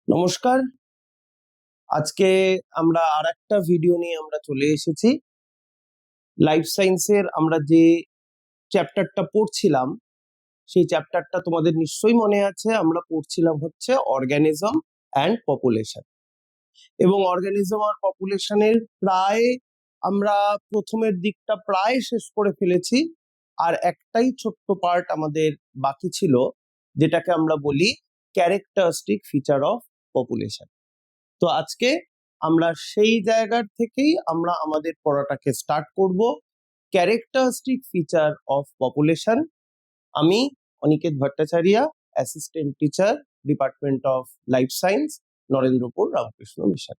নমস্কার। আজকে আমরা আরেকটা ভিডিও নিয়ে আমরা চলে এসেছি। লাইফ সায়েন্সের আমরা যে চ্যাপ্টারটা পড়ছিলাম সেই চ্যাপ্টারটা তোমাদের নিশ্চয়ই মনে আছে। আমরা পড়ছিলাম হচ্ছে অর্গানিজম অ্যান্ড পপুলেশন, এবং অর্গানিজম আর পপুলেশনের প্রায় আমরা প্রথমের দিকটা প্রায় শেষ করে ফেলেছি। আর একটাই ছোট্ট পার্ট আমাদের বাকি ছিল, যেটাকে আমরা বলি ক্যারেক্টারিস্টিক ফিচার অফ পপুলেশন। তো আজকে আমরা সেই জায়গার থেকেই আমরা আমাদের পড়াটাকে স্টার্ট করব। Characteristic feature of population. আমি Aniket Bhattacharya, assistant teacher, department of life science, Narendrapur Ramakrishna mission.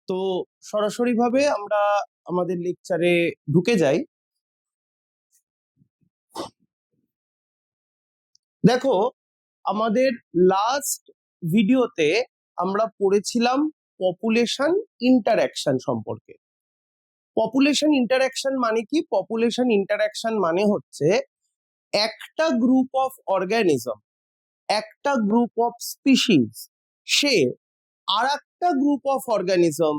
তো সরাসরি ভাবে আমরা আমাদের লেকচারে ঢুকে যাই। দেখো, আমাদের লাস্ট ভিডিওতে আমরা পড়েছিলাম পপুলেশন ইন্টারঅ্যাকশন সম্পর্কে। পপুলেশন ইন্টারঅ্যাকশন মানে কি? পপুলেশন ইন্টারঅ্যাকশন মানে হচ্ছে একটা গ্রুপ অফ অর্গানিজম, একটা গ্রুপ অফ স্পিসিস, সে আর একটা গ্রুপ অফ অর্গানিজম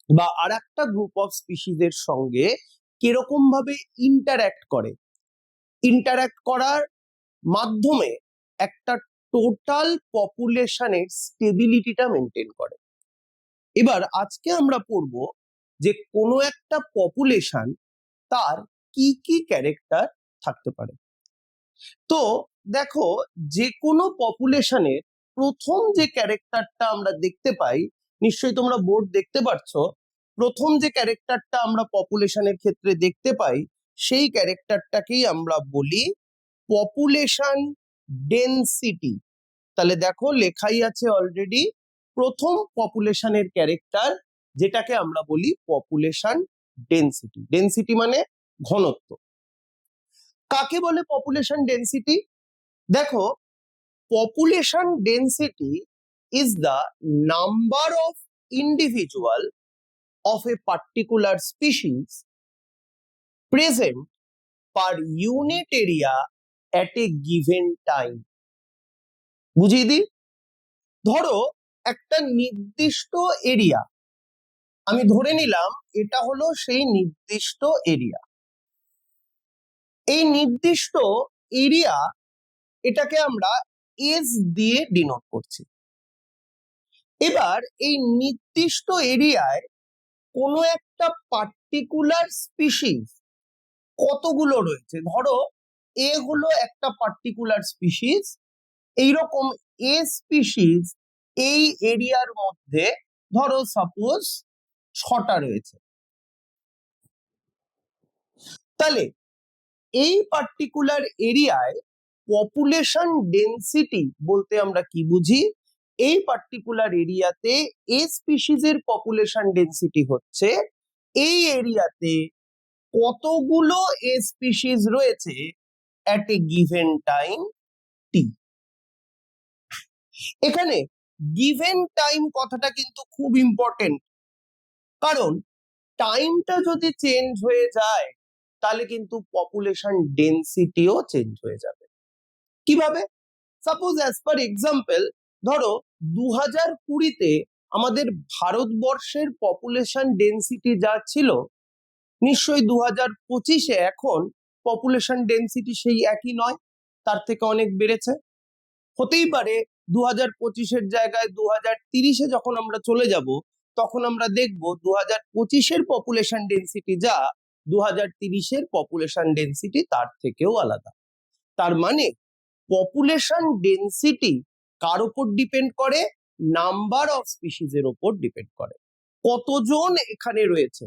বা আর একটা গ্রুপ অফ স্পিসিসের সঙ্গে কিরকম ভাবে ইন্টারঅ্যাক্ট করে, ইন্টারঅ্যাক্ট করার মাধ্যমে একটা টোটাল পপুলেশনের স্টেবিলিটিটা মেনটেন করে। এবার আজকে আমরা পড়ব যে কোনো একটা পপুলেশন তার কি কি ক্যারেক্টার থাকতে পারে। তো দেখো, যে কোনো পপুলেশনের প্রথম যে ক্যারেক্টারটা আমরা দেখতে পাই, নিশ্চয়ই তোমরা বোর্ড দেখতে পাচ্ছ, প্রথম যে ক্যারেক্টারটা আমরা পপুলেশনের ক্ষেত্রে দেখতে পাই সেই ক্যারেক্টারটাকেই আমরা বলি পপুলেশন ডেনসিটি। তাহলে দেখো, লেখাই আছে অলরেডি প্রথম পপুলেশনের ক্যারেক্টার, যেটাকে আমরা বলি পপুলেশন ডেনসিটি। ডেনসিটি মানে ঘনত্ব। কাকে বলে পপুলেশন ডেনসিটি? দেখো, population density is the number of individual of a particular species present per unit area at a given time. বুঝিয়ে দিই। ধরো, একটা নির্দিষ্ট এরিয়া, আমি ধরে নিলাম এটা হলো সেই নির্দিষ্ট এরিয়া। এই নির্দিষ্ট এরিয়া, এটাকে আমরা এস দিয়ে ডিনোট করছি। এবার এই নির্দিষ্ট এরিয়ায় কোনো একটা পার্টিকুলার স্পিসিস কতগুলো রয়েছে, ধরো এ হলো একটা পার্টিকুলার স্পিসিস, এইরকম এ স্পিসিস এই এরিয়ার মধ্যে ধরো সাপোজ 6টা রয়েছে। তাহলে এই পার্টিকুলার এরিয়ায় পপুলেশন ডেনসিটি বলতে আমরা কি বুঝি? এই পার্টিকুলার এরিয়াতে এ স্পিসিসের পপুলেশন ডেনসিটি হচ্ছে এই এরিয়াতে কতগুলো এ স্পিসিস রয়েছে at a given time t। এখানে গিভেন টাইম কথাটা কিন্তু খুব ইম্পর্টেন্ট, কারণ টাইমটা যদি চেঞ্জ হয়ে যায় তাহলে কিন্তু পপুলেশন ডেনসিটিও চেঞ্জ হয়ে যাবে। কিভাবে? সাপোজ অ্যাজ পার এক্সাম্পল, ধরো 2020-তে আমাদের ভারতবর্ষের পপুলেশন ডেনসিটি যা ছিল, নিশ্চয়ই 2025-এ এখন পপুলেশন ডেনসিটি সেই একই নয়, তার থেকে অনেক বেড়েছে। হতেই পারে 2025-এর জায়গায় 2030-এ যখন আমরা চলে যাব তখন আমরা দেখব 2025-এর পপুলেশন ডেনসিটি যা, 2030-এর পপুলেশন ডেনসিটি তার থেকেও আলাদা। তার মানে পপুলেশন ডেনসিটি কার উপর ডিপেন্ড করে? নাম্বার অফ স্পিসিসের উপর ডিপেন্ড করে, কতজন এখানে রয়েছে।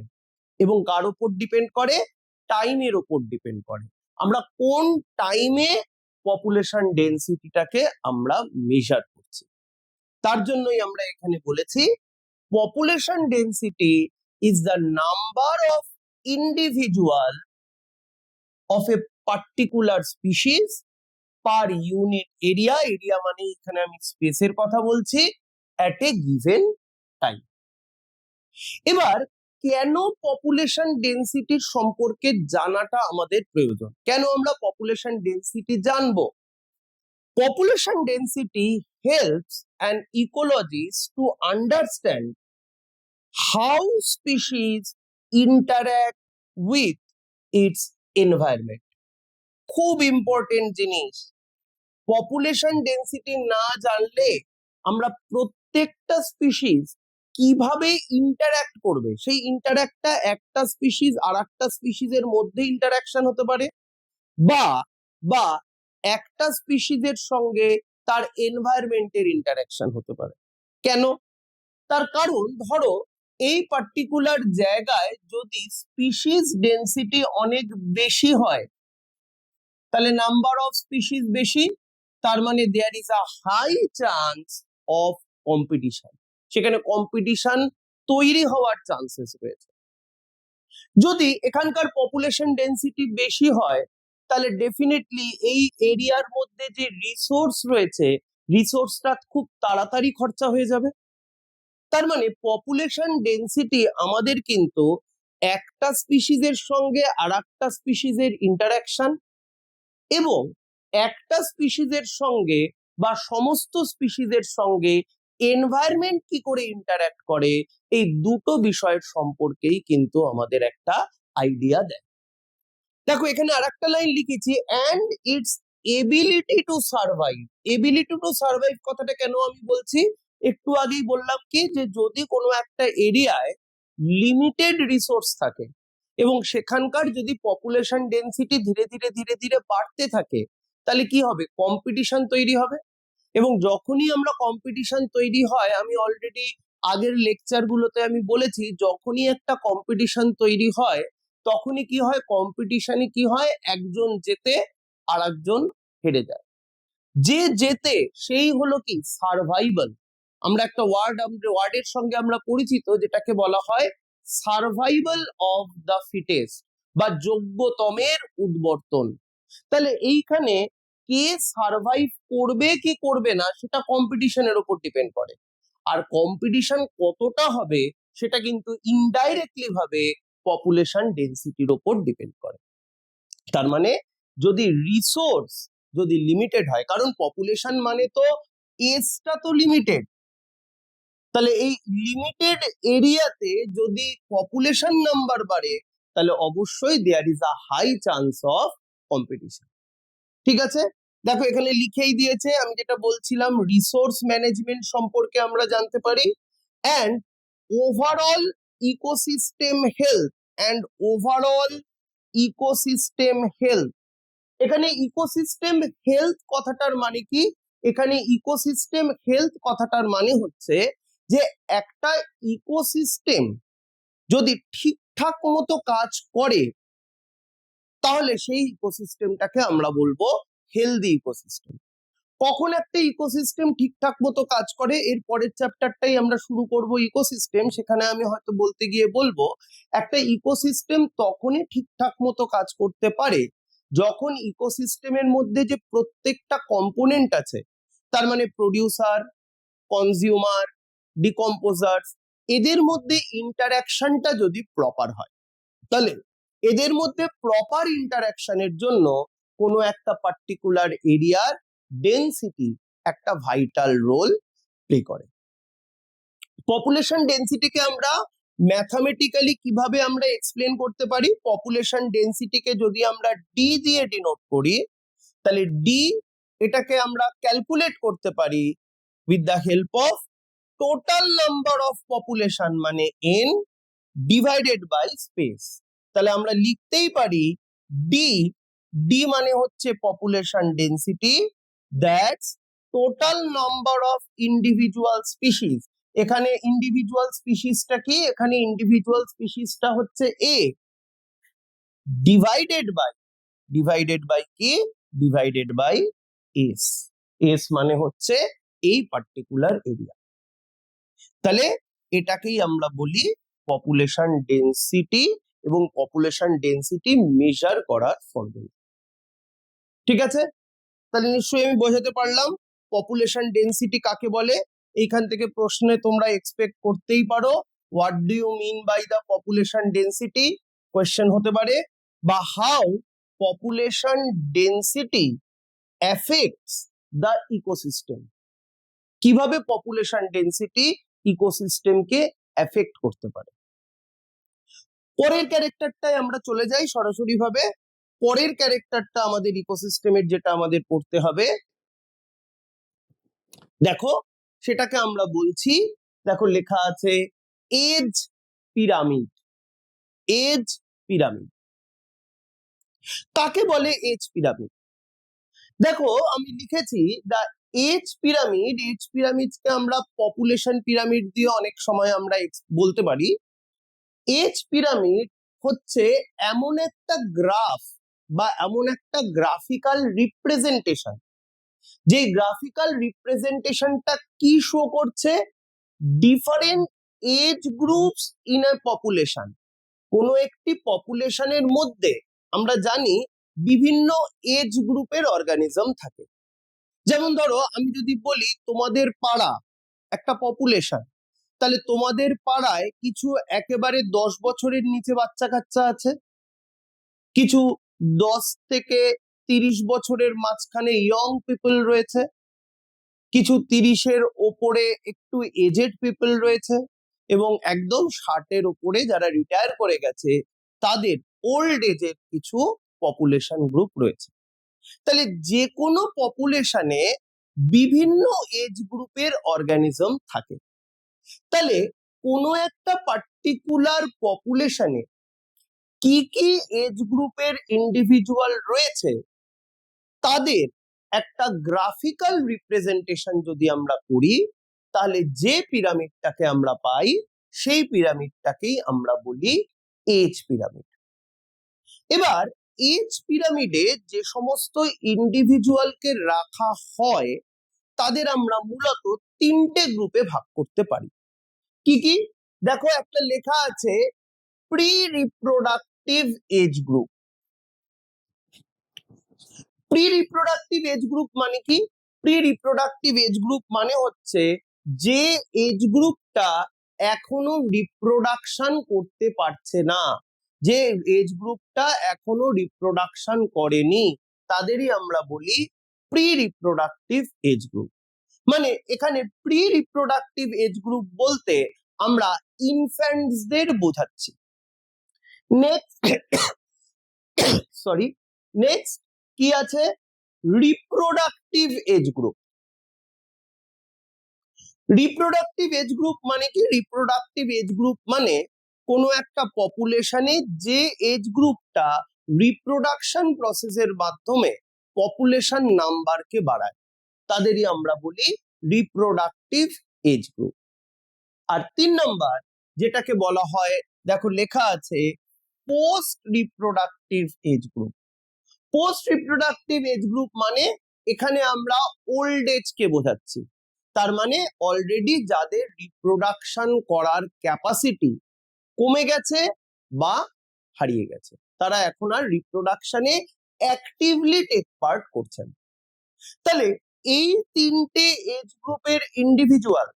এবং কার উপর ডিপেন্ড করে? টাইমের উপর ডিপেন্ড করে, আমরা কোন টাইমে পপুলেশন ডেনসিটিটাকে আমরা মেজার করছি। তার জন্যই আমরা এখানে বলেছি population density is the number of individual of a particular species per unit area. Area মানে এখানে আমি স্পেসের কথা বলছি, অ্যাট এ গিভেন টাইম। এবার কেন পপুলেশন ডেনসিটির সম্পর্কে জানাটা আমাদের প্রয়োজন, কেন আমরা পপুলেশন ডেনসিটি জানবো? Population density helps an ecologist to understand how species interact with its environment. খুব ইম্পর্টেন্ট জিনিস। পপুলেশন ডেনসিটি না জানলে আমরা প্রত্যেকটা স্পিসিস কিভাবে ইন্টারঅ্যাক্ট করবে, সেই ইন্টারঅ্যাক্টটা একটা স্পিসিস আর একটা স্পিসিসের মধ্যে ইন্টারঅ্যাকশন হতে পারে, বা বা একটা স্পিসিসের সঙ্গে তার এনভায়রনমেন্টের ইন্টারঅ্যাকশন হতে পারে। কেন? তার কারণ ধরো এই পার্টিকুলার জায়গায় যদি স্পিসিস ডেনসিটি অনেক বেশি হয়, তাহলে নাম্বার অফ স্পিসিস বেশি, তার মানে there is a high chance of competition, সেখানে কম্পিটিশন তৈরি হওয়ার চান্সেস রয়েছে। যদি এখানকার পপুলেশন ডেনসিটি বেশি হয়, তাহলে ডেফিনেটলি এই এরিয়ার মধ্যে যে রিসোর্স রয়েছে, রিসোর্সটা খুব তাড়াতাড়ি খরচা হয়ে যাবে। তার মানে পপুলেশন ডেনসিটি আমাদের কিন্তু একটা স্পিসিসের সঙ্গে আর একটা স্পিসিসের ইন্টারাকশন এবং একটা স্পিসিসের সঙ্গে বা সমস্ত স্পিসিসের সঙ্গে এনভায়রনমেন্ট কি করে ইন্টারঅ্যাক্ট করে, এই দুটো বিষয়ের সম্পর্কেই কিন্তু আমাদের একটা আইডিয়া দেয়। দেখো এখানে আরেকটা লাইন লিখেছি, and it's ability to survive. Ability to survive কথাটা কেন আমি বলছি, একটু আগেই বললাম কি, যে যদি কোনো একটা এরিয়ায় লিমিটেড রিসোর্স থাকে এবং সেখানকার যদি পপুলেশন ডেনসিটি ধীরে ধীরে ধীরে ধীরে বাড়তে থাকে, তাহলে কি হবে, কম্পিটিশন তৈরি হবে। এবং যখনই আমরা কম্পিটিশন তৈরি হয়, আমি অলরেডি আগের লেকচার গুলোতে আমি বলেছি, যখনই একটা কম্পিটিশন তৈরি হয় তখনই কি হয়, কম্পিটিশনে কি হয়, একজন জেতে আর একজন হেরে যায়। যে জেতে সেই হলো কি সার্ভাইভাল। আমরা একটা ওয়ার্ডের সঙ্গে আমরা পরিচিত, যেটাকে বলা হয় সার্ভাইভাল অফ দ্য ফিটেস্ট বা যোগ্যতমের উদ্বর্তন। তাহলে এইখানে কে সার্ভাইভ করবে কি করবে না সেটা কম্পিটিশনের উপর ডিপেন্ড করে, আর কম্পিটিশন কতটা হবে সেটা কিন্তু ইনডাইরেক্টলি ভাবে পপুলেশন ডেনসিটির উপর ডিপেন্ড করে। তার মানে যদি রিসোর্স যদি লিমিটেড হয়, কারণ পপুলেশন মানে তো এজটা তো লিমিটেড, তাহলে এই লিমিটেড এরিয়াতে যদি পপুলেশন নাম্বার বাড়ে, তাহলে অবশ্যই there is a high chance of competition. ঠিক আছে, দেখো এখানে লিখেই দিয়েছে, আমি যেটা বলছিলাম রিসোর্স ম্যানেজমেন্ট সম্পর্কে আমরা জানতে পারি, and overall ecosystem health and overall ecosystem health. এখানে ইকোসিস্টেম হেলথ কথাটার মানে কি, এখানে ইকোসিস্টেম হেলথ কথাটার মানে হচ্ছে যে একটা ইকোসিস্টেম যদি ঠিকঠাক মতো কাজ করে, তাহলে সেই ইকোসিস্টেমটাকে আমরা বলবো হেলদি ইকোসিস্টেম। কখন একটা ইকোসিস্টেম ঠিকঠাক মতো কাজ করে, এর পরের চ্যাপ্টারটাই আমরা শুরু করব ইকোসিস্টেম, সেখানে আমি হয়তো বলতে গিয়ে বলবো একটা ইকোসিস্টেম তখনই ঠিকঠাক মতো কাজ করতে পারে যখন ইকোসিস্টেমের মধ্যে যে প্রত্যেকটা কম্পোনেন্ট আছে, তার মানে প্রোডিউসার, কনজিউমার, ডিকম্পোজার্স, এদের মধ্যে ইন্টারাকশনটা যদি প্রপার হয়, তাহলে এদের মধ্যে প্রপার ইন্টারাকশনের জন্য কোনো একটা পার্টিকুলার এরিয়ার ডেনসিটি একটা ভাইটাল রোল প্লে করে। পপুলেশন ডেনসিটিকে আমরা ম্যাথামেটিক্যালি কিভাবে আমরা এক্সপ্লেন করতে পারি, পপুলেশন ডেনসিটিকে যদি আমরা ডি দিয়ে ডিনোট করি, তাহলে ডি এটাকে আমরা ক্যালকুলেট করতে পারি with the help of total number of population মানে এন ডিভাইডেড বাই স্পেস। তাহলে আমরা লিখতেই পারি ডি, ডি মানে হচ্ছে population density, that's total number of individual species. এখানে ইন্ডিভিজুয়াল স্পিসিসটা কি, এখানে ইন্ডিভিজুয়াল স্পিসিসটা হচ্ছে এ, ডিভাইডেড বাই কি, ডিভাইডেড বাই এস। এস মানে হচ্ছে এই পার্টিকুলার এরিয়া। তাহলে এটাকেই আমরা বলি পপুলেশন ডেনসিটি এবং পপুলেশন ডেনসিটি মেজার করার ফর্মুলা। ঠিক আছে, তাহলে নিশ্চয়ই আমি বোঝাতে পারলাম পপুলেশন ডেনসিটি কাকে বলে। এইখান থেকে প্রশ্নে তোমরা এক্সপেক্ট করতেই পারো what do you mean by the population density question হতে পারে, বা how population density affects the ecosystem, কিভাবে পপুলেশন ডেন্সিটি ইকোসিস্টেমকে এফেক্ট করতে পারে। পরের ক্যারেক্টারটায় আমরা চলে যাই সরাসরি ভাবে। পরের ক্যারেক্টারটা আমাদের ইকোসিস্টেমের যেটা আমাদের পড়তে হবে, দেখো সেটাকে আমরা বলছি, দেখো লেখা আছে এজ পিরামিড। এজ পিরামিড কাকে বলে? এজ পিরামিড দেখো আমি লিখেছি দ্য এজ পিরামিড। এজ পিরামিডকে আমরা পপুলেশন পিরামিড দিয়ে অনেক সময় আমরা বলতে পারি। এজ পিরামিড হচ্ছে এমন একটা গ্রাফ বা এমন একটা গ্রাফিক্যাল রিপ্রেজেন্টেশন, যে গ্রাফিক্যাল রিপ্রেজেন্টেশনটা কি শো করছে? Different age groups in a population. কোনো একটি পপুলেশনের মধ্যে আমরা জানি বিভিন্ন এজ গ্রুপের অর্গানিজম থাকে। যেমন ধরো আমি যদি বলি তোমাদের পাড়া একটা পপুলেশন, তাহলে তোমাদের পাড়ায় কিছু একেবারে 10 বছরের নিচে বাচ্চা কাচ্চা আছে, কিছু 10 থেকে 30 বছরের মাঝখানে ইয়ং পিপল রয়েছে, কিছু 30-এর ওপরে একটু এজেড পিপল রয়েছে, এবং একদম 60-এর ওপরে যারা রিটায়ার করে গেছে তাদের ওল্ড এজের কিছু পপুলেশন গ্রুপ রয়েছে। তাহলে যে কোনো পপুলেশনে বিভিন্ন এজ গ্রুপের অর্গানিজম থাকে। তাহলে কোনো একটা পার্টিকুলার পপুলেশনে কি কি এজ গ্রুপের ইন্ডিভিজুয়াল রয়েছে তাদের একটা গ্রাফিক্যাল রিপ্রেজেন্টেশন যদি আমরা করি, তাহলে যে পিরামিডটাকে আমরা পাই সেই পিরামিডটাকেই আমরা বলি এজ পিরামিড। এবার এজ পিরামিডে যে সমস্ত ইন্ডিভিজুয়ালকে রাখা হয় তাদের আমরা মূলত 3টে গ্রুপে ভাগ করতে পারি। কি কি? দেখো একটা লেখা আছে pre reproductive age group. Pre reproductive age group মানে কি? প্রি রিপ্রোডাক্টিভ এজ গ্রুপ মানে হচ্ছে যে এজ গ্রুপটা এখনো রিপ্রোডাকশন করতে পারছে না, যে এজ গ্রুপটা এখনো রিপ্রোডাকশন করেনি, তাদেরই আমরা বলি প্রি রিপ্রোডাক্টিভ এজ গ্রুপ। মানে এখানে প্রি রিপ্রোডাক্টিভ এজ গ্রুপ বলতে আমরা ইনফ্যান্টসদের বোঝাচ্ছি। নেক্সট সরি নেক্সট কি আছে? Reproductive age group. Reproductive age group মানে কি? রিপ্রোডাক্টিভ এজ গ্রুপ মানে কোনো একটা পপুলেশনে যে এজ গ্রুপটা রিপ্রোডাকশন প্রসেসের মাধ্যমে পপুলেশন নাম্বারকে বাড়ায় তাদেরই আমরা বলি রিপ্রোডাক্টিভ এজ গ্রুপ। আর 3 নাম্বার যেটাকে বলা হয়, দেখো লেখা আছে post reproductive age group. Post reproductive age group মানে এখানে আমরা ওল্ড এজ কে বোঝাচ্ছি। তার মানে অলরেডি যাদের রিপ্রোডাকশন করার ক্যাপাসিটি কমে গেছে বা হারিয়ে গেছে, তারা এখন আর রিপ্রোডাকশনে অ্যাক্টিভলি টেক পার্ট করছেন। তাহলে এই 3টে এজ গ্রুপের ইন্ডিভিজুয়াল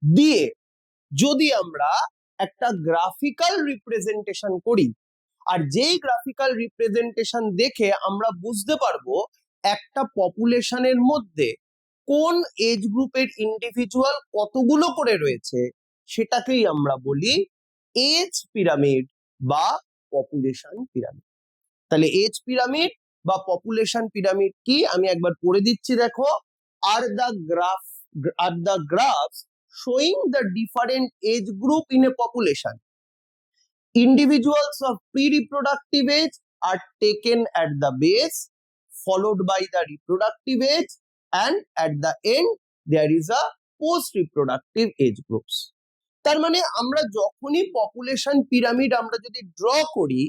দিয়ে যদি আমরা একটা গ্রাফিক্যাল রিপ্রেজেন্টেশন করি, আর যেই গ্রাফিক্যাল রিপ্রেজেন্টেশন দেখে আমরা বুঝতে পারবো একটা পপুলেশনের মধ্যে কোন এজ গ্রুপের ইন্ডিভিজুয়াল কতগুলো করে রয়েছে, সেটাকেই আমরা বলি এজ পিরামিড বা পপুলেশন পিরামিড। তাহলে এজ পিরামিড বা পপুলেশন পিরামিড কি আমি একবার পড়ে দিচ্ছি, দেখো। Are the graph showing the different age group in a population. Individuals of pre-reproductive age are taken at the base, followed by the reproductive age, and at the end there is a post-reproductive age groups. তার মানে আমরা যখনই population pyramid আমরা যদি draw করি,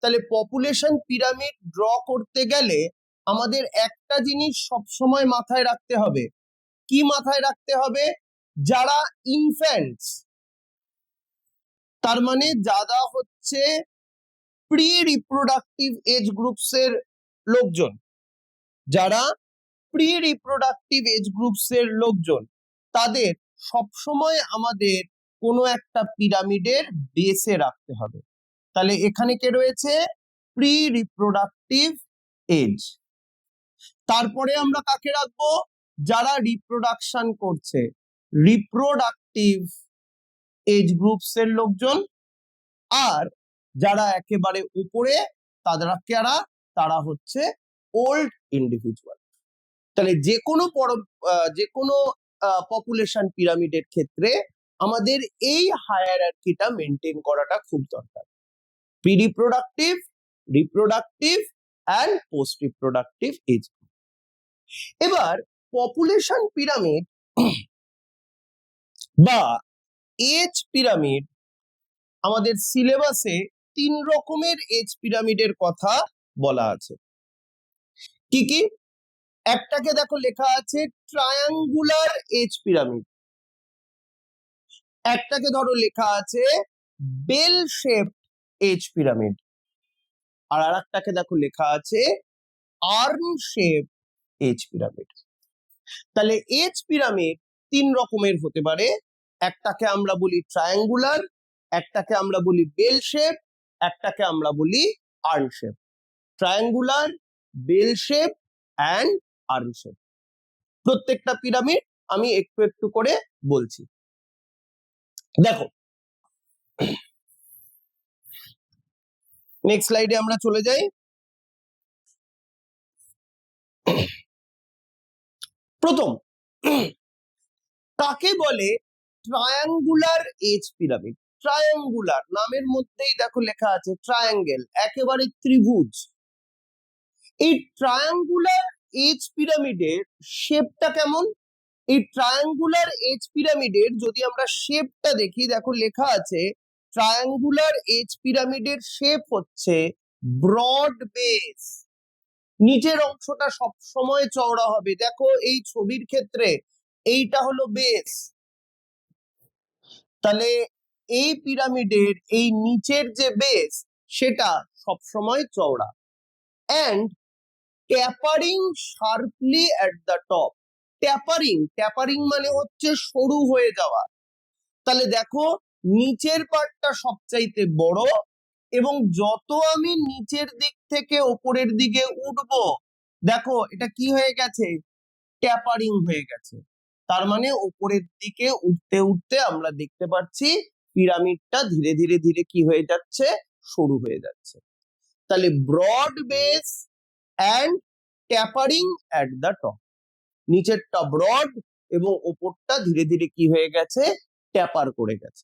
তাহলে population pyramid draw করতে গেলে আমাদের একটা জিনিস সবসময় মাথায় রাখতে হবে। কি মাথায় রাখতে হবে? যারা ইনফ্যান্টস, তার মানে যারা হচ্ছে প্রি রিপ্রোডাক্টিভ এজ গ্রুপস এর লোকজন, যারা প্রি রিপ্রোডাক্টিভ এজ গ্রুপস এর লোকজন, তাদের সবসময় আমাদের কোনো একটা পিরামিডের বেসে রাখতে হবে। তাহলে এখানে কে রয়েছে? Pre reproductive age. তারপরে আমরা কাকে রাখবো? যারা রিপ্রোডাকশন করছে, রিপ্রোডাক্টিভ এজ গ্রুপস এর লোকজন। আর যারা একেবারে উপরে তারা হচ্ছে ওল্ড ইন্ডিভিজুয়াল। তাহলে যে কোনো পপুলেশন পিরামিডের ক্ষেত্রে আমাদের এই হায়ারার্কিটা মেনটেন করাটা খুব দরকার। Pre reproductive, reproductive and post reproductive age. এবার পপুলেশন পিরামিড বা এজ পিরামিড, আমাদের সিলেবাসে 3 রকমের এজ পিরামিডের কথা বলা আছে। কি কি? একটাকে দেখো লেখা আছে ট্রায়াঙ্গুলার এজ পিরামিড, একটাকে ধরো লেখা আছে বেল শেপড এজ পিরামিড, আর আরেকটাকে দেখো লেখা আছে আর্ম শেপড এজ পিরামিড। তাহলে এজ পিরামিড 3 রকমের হতে পারে। একটাকে আমরা বলি ট্রায়াঙ্গুলার, একটাকে আমরা বলি বেল শেপ, একটাকে আমরা বলি arm shape. Triangular, bell shape and arm shape. প্রত্যেকটা পিরামিড আমি একটু একটু করে বলছি। দেখো, নেক্সট স্লাইডে আমরা চলে যাই। প্রথম, কাকে বলে ট্রায়াঙ্গুলার এজ পিরামিড? ট্রায়াঙ্গুলার নামের মধ্যেই দেখো লেখা আছে ট্রায়াঙ্গেল, একেবারে ত্রিভুজ। এই ট্রায়াঙ্গুলার এজ পিরামিডের শেপটা কেমন? এই ট্রায়াঙ্গুলার এজ পিরামিডের যদি আমরা শেপটা দেখি, দেখো লেখা আছে ট্রায়াঙ্গুলার এজ পিরামিডের শেপ হচ্ছে ব্রড বেস। নিচের অংশটা সব সময় চওড়া হবে। দেখো এই ছবির ক্ষেত্রে এইটা হলো বেস, তাহলে এই পিরামিডের এই নিচের যে বেস সেটা সব সময় চওড়া। And tapering sharply at the top. Tapering মানে হচ্ছে সরু হয়ে যাওয়া। তাহলে দেখো নিচের পার্টটা সবচাইতে বড়, এবং যত আমি নিচের দিক থেকে ওপরের দিকে উঠবো, দেখো এটা কি হয়ে গেছে? ট্যাপারিং হয়ে গেছে। তার মানে ওপরের দিকে উঠতে উঠতে আমরা দেখতে পাচ্ছি পিরামিডটা ধীরে ধীরে ধীরে কি হয়ে যাচ্ছে? সরু হয়ে যাচ্ছে। তাহলে broad base and tapering at the top. নিচেরটা ব্রড এবং ওপরটা ধীরে ধীরে কি হয়ে গেছে? ট্যাপার করে গেছে।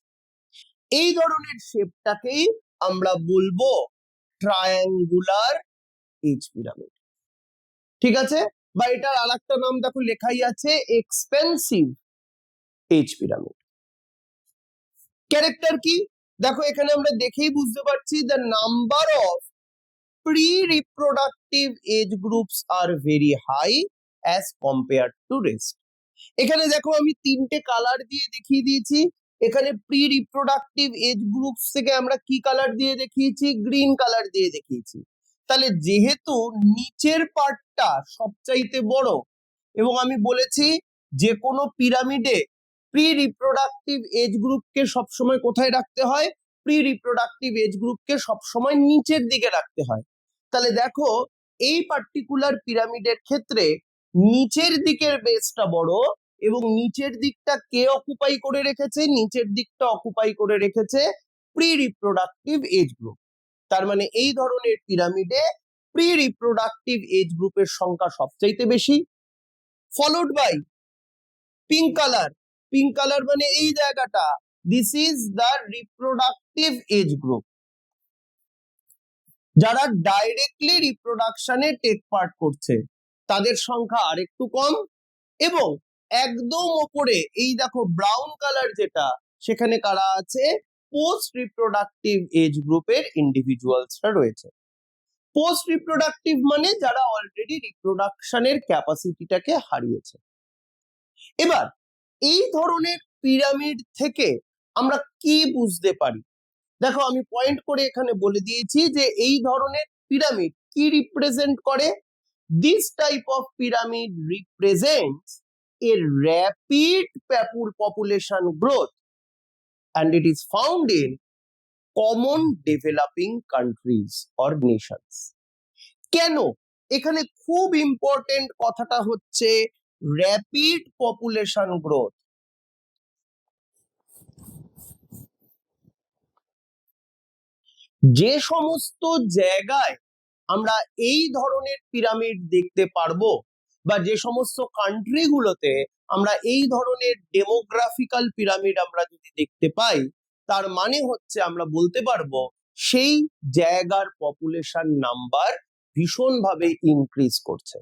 এই ধরনের শেপটাকেই আমরা বলবো ট্রায়াঙ্গুলার এজ পিরামিড। ঠিক আছে? বা এটার আরেকটা নাম দেখো লেখাই আছে এক্সপেন্সিভ এজ পিরামিড। ক্যারেক্টার কি? দেখো এখানে আমরা দেখেই বুঝতে পারছি the number of pre reproductive age groups are very high as compare to rest. এখানে দেখো আমি 3টে কালার দিয়ে দেখিয়ে দিয়েছি। এখানে প্রি রিপ্রোডাক্টিভ এজ গ্রুপস থেকে আমরা কি কালার দিয়ে দেখিয়েছি? গ্রিন কালার দিয়ে দেখিয়েছি। তাহলে যেহেতু নিচের পার্টটা সবচাইতে বড়, এবং আমি বলেছি যে কোনো পিরামিডে প্রি রিপ্রোডাক্টিভ এজ গ্রুপকে সবসময় কোথায় রাখতে হয়? প্রি রিপ্রোডাক্টিভ এজ গ্রুপকে সবসময় নিচের দিকে রাখতে হয়। তাহলে দেখো এই পার্টিকুলার পিরামিডের ক্ষেত্রে নিচের দিকের বেসটা বড়, এবং নিচের দিকটা কে অকুপাই করে রেখেছে? নিচের দিকটা অকুপাই করে রেখেছে প্রি রিপ্রোডাক্টিভ এজ গ্রুপ। তার মানে এই ধরনের পিরামিডে প্রি রিপ্রোডাক্টিভ এজ গ্রুপের সংখ্যা সবচাইতে বেশি, followed by pink colour. Pink colour মানে এই জায়গাটা, this is the reproductive age group, যারা ডাইরেক্টলি রিপ্রোডাকশনে টেক পার্ট করছে তাদের সংখ্যা আরেকটু কম। এবং একদম ওপরে এই দেখো ব্রাউন কালার যেটা, সেখানে কারা আছে? পোস্ট রিপ্রোডাক্টিভ এজ গ্রুপের ইন্ডিভিজুয়ালসরা রয়েছে। পোস্ট রিপ্রোডাক্টিভ মানে যারা অলরেডি রিপ্রোডাকশনের ক্যাপাসিটিটাকে হারিয়েছে। এবার এই ধরনের পিরামিড থেকে আমরা কি বুঝতে পারি? দেখো আমি পয়েন্ট করে এখানে বলে দিয়েছি যে এই ধরনের পিরামিড কি রিপ্রেজেন্ট করে। This type of pyramid represents A rapid population growth and it is found in common developing countries or nations. কেন? এখানে খুব ইম্পর্টেন্ট কথাটা হচ্ছে র্যাপিড পপুলেশন গ্রোথ। যে সমস্ত জায়গায় আমরা এই ধরনের পিরামিড দেখতে পারবো বা যে সমস্ত কান্ট্রিগুলোতে আমরা এই ধরনের ডেমোগ্রাফিক্যাল পিরামিড আমরা যদি দেখতে পাই, তার মানে হচ্ছে আমরা বলতে পারবো সেই জায়গার পপুলেশন নাম্বার ভীষণভাবে ইনক্রিজ করছে।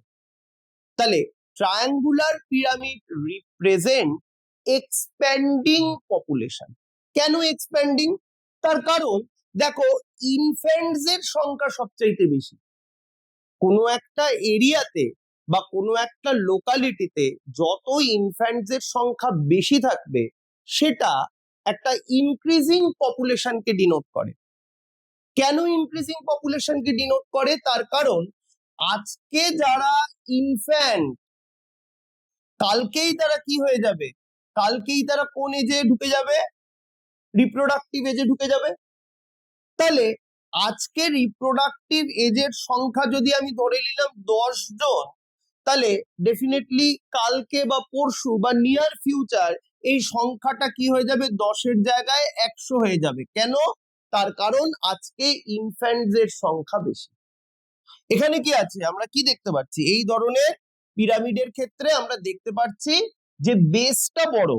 তাহলে triangular pyramid represent expanding population. কেন এক্সপ্যান্ডিং? তার কারণ দেখো, ইনফ্যান্টস এর সংখ্যা সবচাইতে বেশি। কোনো একটা এরিয়াতে বা কোনো একটা লোকালিটিতে যত ইনফ্যান্টস এর সংখ্যা বেশি থাকবে, সেটা একটা ইনক্রিজিং পপুলেশনকে ডিনোট করে। কেন ইনক্রিজিং পপুলেশনকে ডিনোট করে? তার কারণ আজকে যারা ইনফ্যান্ট, কালকেই তারা কি হয়ে যাবে? কালকেই তারা কোন এজে ঢুকে যাবে? রিপ্রোডাক্টিভ এজে ঢুকে যাবে। তাহলে আজকে রিপ্রোডাক্টিভ এজের সংখ্যা যদি আমি ধরে নিলাম 10 জন, তাহলে ডেফিনেটলি কালকে বা পরশু বা নিয়ার ফিউচার এই সংখ্যাটা কি হয়ে যাবে? 10-এর জায়গায় 100 হয়ে যাবে। কেন? তার কারণ আজকে ইনফ্যান্টস এর সংখ্যা বেশি। এখানে কি আছে? আমরা কি দেখতে পাচ্ছি? এই ধরনের পিরামিডের ক্ষেত্রে আমরা দেখতে পাচ্ছি যে বেসটা বড়।